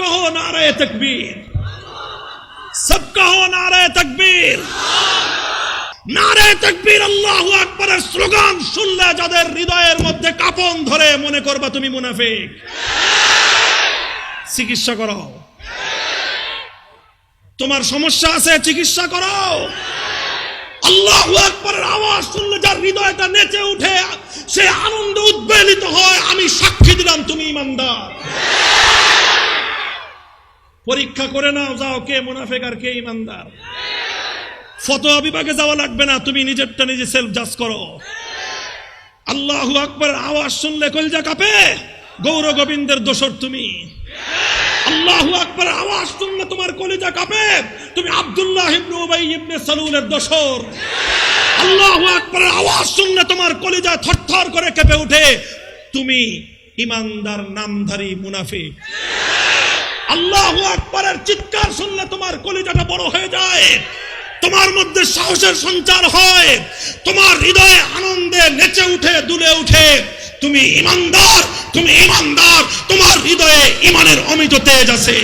कहो नारे तकबीर, सब कहो नारे तकबीर, नारे तकबीर, আল্লাহু আকবারের স্লোগান শুনলে যাদের হৃদয়ের মধ্যে কাঁপন ধরে মনে করবা তুমি মুনাফিক। চিকিৎসা করো, তোমার সমস্যা আছে চিকিৎসা করো। আল্লাহু আকবারের আওয়াজ শুনলে যার হৃদয়টা নেচে উঠে, সে আনন্দে উদ্বেলিত হয়, আমি সাক্ষী দিলাম তুমি ঈমানদার। পরীক্ষা করে নাও, যাও কে মুনাফিক আর কে ঈমানদার। ফতোয়া বিভাগে যাওয়া লাগবে না, তুমি নিজেরটা নিজে সেলফ জাজ করো। আল্লাহু আকবারের আওয়াজ শুনলে কলিজা কাঁপে, গৌর গোবিন্দের দোসর তুমি। আল্লাহু আকবারের আওয়াজ শুনলে তোমার কলিজা কাঁপে, তুমি আব্দুল্লাহ ইবনে উবাই ইবনে সালুলের দোসর। আল্লাহু আকবারের আওয়াজ শুনলে তোমার কলিজা থরথর করে কেঁপে ওঠে, তুমি ঈমানদার নামধারী মুনাফিক। আল্লাহু আকবারের চিৎকার শুনলে তোমার কলিজাটা বড় হয়ে যায়, তোমার মধ্যে সাহসের সঞ্চার হয়, তোমার হৃদয়ে আনন্দে নেচে উঠে দুলে উঠে, তুমি ঈমানদার, তুমি ঈমানদার, তোমার হৃদয়ে ঈমানের অমিত তেজ আছে।